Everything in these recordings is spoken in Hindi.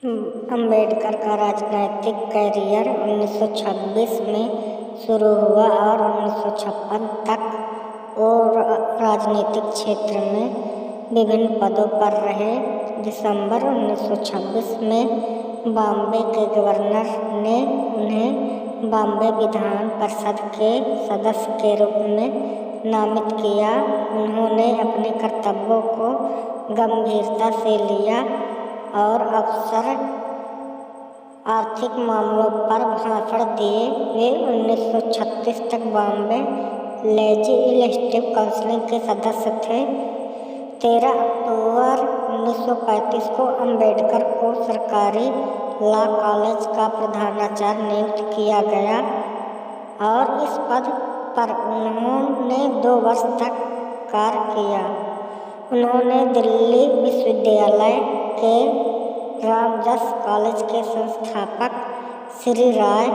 अम्बेडकर का राजनैतिक करियर 1926 में शुरू हुआ और 1956 तक वो राजनीतिक क्षेत्र में विभिन्न पदों पर रहे। दिसंबर 1926 में बॉम्बे के गवर्नर ने उन्हें बॉम्बे विधान परिषद के सदस्य के रूप में नामित किया। उन्होंने अपने कर्तव्यों को गंभीरता से लिया और अक्सर आर्थिक मामलों पर भाषण दिए। वे 1936 तक बॉम्बे लेजिस्लेटिव काउंसिल के सदस्य थे। 13 अक्टूबर 1935 को अम्बेडकर को सरकारी लॉ कॉलेज का प्रधानाचार्य नियुक्त किया गया और इस पद पर उन्होंने 2 वर्ष तक कार्य किया। उन्होंने दिल्ली विश्वविद्यालय के रामजस कॉलेज के संस्थापक श्री राय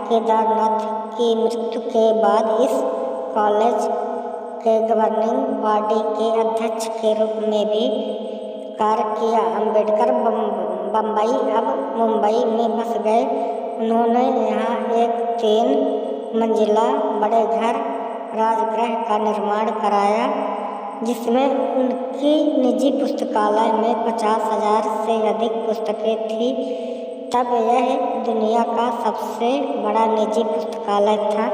केदारनाथ की मृत्यु के बाद इस कॉलेज के गवर्निंग बॉडी के अध्यक्ष के रूप में भी कार्य किया। अम्बेडकर बम्बई अब मुंबई में बस गए। उन्होंने यहाँ एक 3 मंजिला बड़े घर राजगृह का निर्माण कराया, जिसमें उनकी निजी पुस्तकालय में 50,000 से अधिक पुस्तकें थीं। तब यह दुनिया का सबसे बड़ा निजी पुस्तकालय था।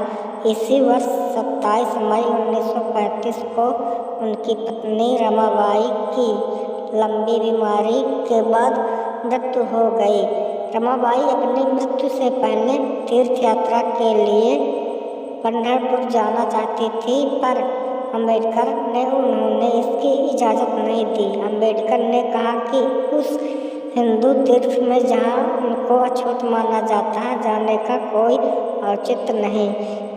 इसी वर्ष 27 मई 1935 को उनकी पत्नी रमाबाई की लंबी बीमारी के बाद मृत्यु हो गई। रमाबाई अपनी मृत्यु से पहले तीर्थ यात्रा के लिए पंढरपुर जाना चाहती थी, पर अम्बेडकर ने उन्होंने इसकी इजाज़त नहीं दी। अम्बेडकर ने कहा कि उस हिंदू तीर्थ में जहाँ उनको अछूत माना जाता है जाने का कोई औचित्य नहीं।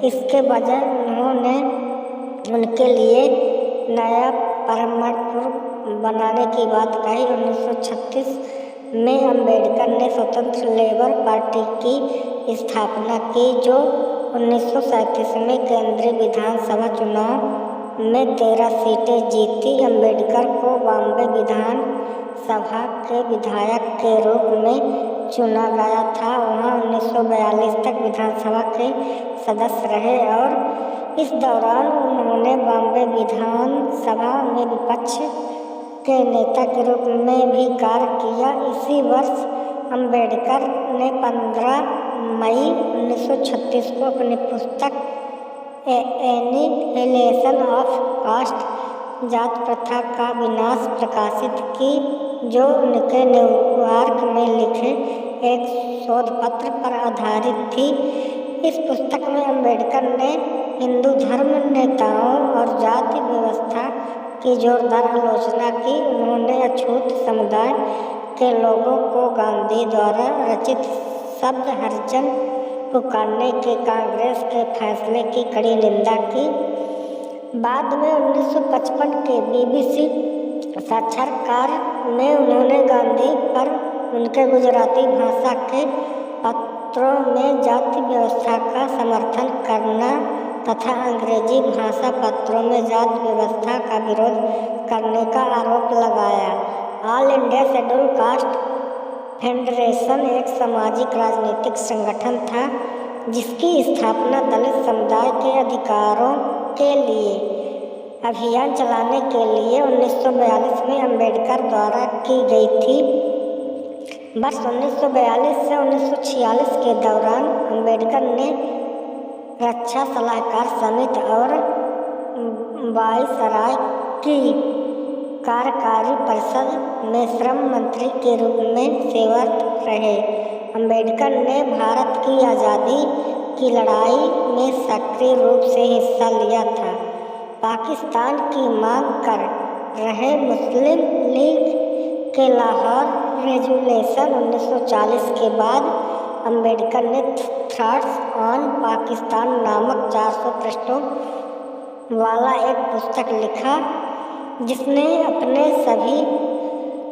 इसके बजाय उन्होंने उनके लिए नया पंढरपुर बनाने की बात कही। 1936 में अम्बेडकर ने स्वतंत्र लेबर पार्टी की स्थापना की, जो 1937 में केंद्रीय विधानसभा चुनाव में 13 सीटें जीती। अम्बेडकर को बॉम्बे विधान सभा के विधायक के रूप में चुना गया था। वहाँ 1942 तक विधानसभा के सदस्य रहे और इस दौरान उन्होंने बॉम्बे विधान सभा में विपक्ष के नेता के रूप में भी कार्य किया। इसी वर्ष अम्बेडकर ने 15 मई 1936 को अपनी पुस्तक एनिहिलेशन ऑफ कास्ट जात प्रथा का विनाश प्रकाशित की, जो उनके न्यूयॉर्क में लिखे एक शोध पत्र पर आधारित थी। इस पुस्तक में अम्बेडकर ने हिंदू धर्म नेताओं और जाति व्यवस्था की जोरदार आलोचना की। उन्होंने अछूत समुदाय के लोगों को गांधी द्वारा रचित शब्द हरिजन पुकारने के कांग्रेस के फैसले की कड़ी निंदा की। बाद में 1955 के BBC साक्षात्कार में उन्होंने गांधी पर उनके गुजराती भाषा के पत्रों में जाति व्यवस्था का समर्थन करना तथा अंग्रेजी भाषा पत्रों में जाति व्यवस्था का विरोध करने का आरोप लगाया। All India schedule caste federation एक सामाजिक राजनीतिक संगठन था, जिसकी स्थापना दलित समुदाय के अधिकारों के लिए अभियान चलाने के लिए 1942 में अम्बेडकर द्वारा की गई थी। वर्ष 1942 से 1946 के दौरान अम्बेडकर ने रक्षा सलाहकार समिति और वायसराय की कार्यकारी परिषद में श्रम मंत्री के रूप में सेवारत रहे। अम्बेडकर ने भारत की आज़ादी की लड़ाई में सक्रिय रूप से हिस्सा लिया था। पाकिस्तान की मांग कर रहे मुस्लिम लीग के लाहौर रेजोल्यूशन 1940 के बाद अम्बेडकर ने थॉट्स ऑन पाकिस्तान नामक 400 पृष्ठों वाला एक पुस्तक लिखा, जिसने अपने सभी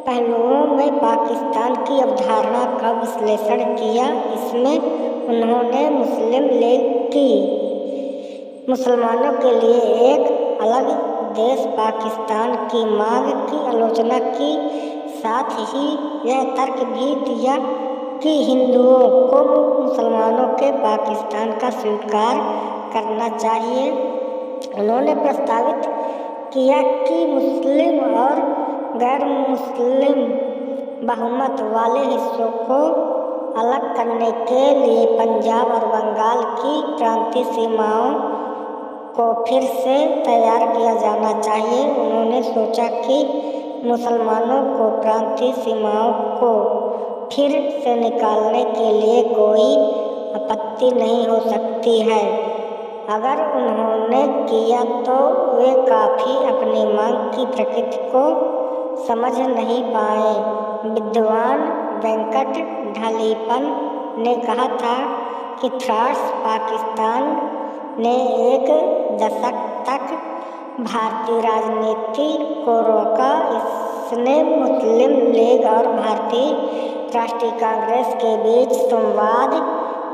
पहलुओं में पाकिस्तान की अवधारणा का विश्लेषण किया। इसमें उन्होंने मुस्लिम लीग की मुसलमानों के लिए एक अलग देश पाकिस्तान की मांग की आलोचना की। साथ ही यह तर्क भी दिया कि हिंदुओं को मुसलमानों के पाकिस्तान का स्वीकार करना चाहिए। उन्होंने प्रस्तावित किया कि मुस्लिम और गैर मुस्लिम बहुमत वाले हिस्सों को अलग करने के लिए पंजाब और बंगाल की प्रांतीय सीमाओं को फिर से तैयार किया जाना चाहिए। उन्होंने सोचा कि मुसलमानों को प्रांतीय सीमाओं को फिर से निकालने के लिए कोई आपत्ति नहीं हो सकती है। अगर उन्होंने किया तो वे काफी अपनी मांग की प्रकृति को समझ नहीं पाए। विद्वान वेंकट ढालीपन ने कहा था कि थ्रास पाकिस्तान ने एक दशक तक भारतीय राजनीति को रोका। इसने मुस्लिम लीग और भारतीय राष्ट्रीय कांग्रेस के बीच संवाद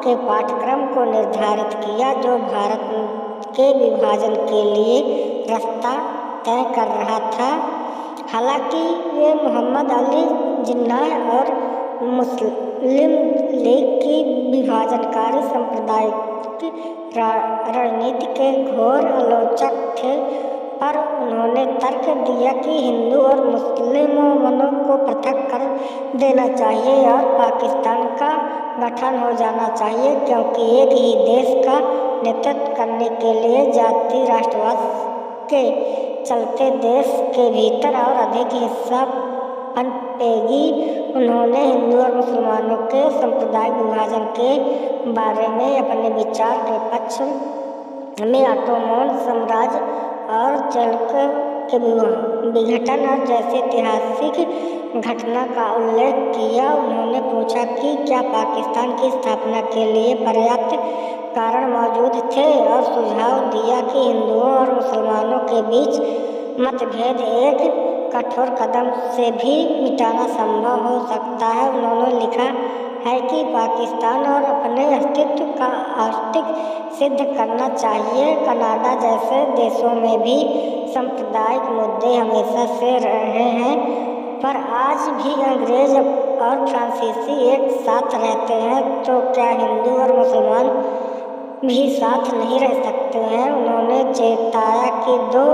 के पाठ्यक्रम को निर्धारित किया, जो भारत के विभाजन के लिए रास्ता तय कर रहा था। हालांकि वे मोहम्मद अली जिन्नाह और मुस्लिम लीग की विभाजनकारी सांप्रदायिक रणनीति के घोर आलोचक थे, पर उन्होंने तर्क दिया कि हिंदू और मुसलमानों को पृथक कर देना चाहिए और पाकिस्तान का गठन हो जाना चाहिए, क्योंकि एक ही देश का नेतृत्व करने के लिए जातीय राष्ट्रवाद के चलते देश के भीतर और अधिक हिस्सा पनपेगी। उन्होंने हिंदू और मुसलमानों के सांप्रदायिक विभाजन के बारे में अपने विचार के पक्ष में ऑटोमन साम्राज्य और चालुक्य के विघटन और जैसे ऐतिहासिक घटना का उल्लेख किया। उन्होंने पूछा कि क्या पाकिस्तान की स्थापना के लिए पर्याप्त कारण मौजूद थे और सुझाव दिया कि हिंदुओं और मुसलमानों के बीच मतभेद एक कठोर कदम से भी मिटाना संभव हो सकता है। उन्होंने लिखा है कि पाकिस्तान और अपने अस्तित्व का औचित्य सिद्ध करना चाहिए। कनाडा जैसे देशों में भी सांप्रदायिक मुद्दे हमेशा से रहे हैं, पर आज भी अंग्रेज और फ्रांसीसी एक साथ रहते हैं, तो क्या हिंदू और मुसलमान भी साथ नहीं रह सकते हैं। उन्होंने चेताया कि दो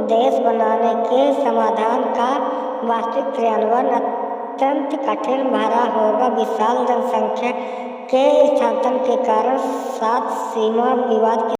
देश बनाने के समाधान का वास्तविक क्रियान्वयन अत्यंत कठिन भरा होगा। विशाल जनसंख्या के स्थानांतरण के कारण सात सीमा विवाद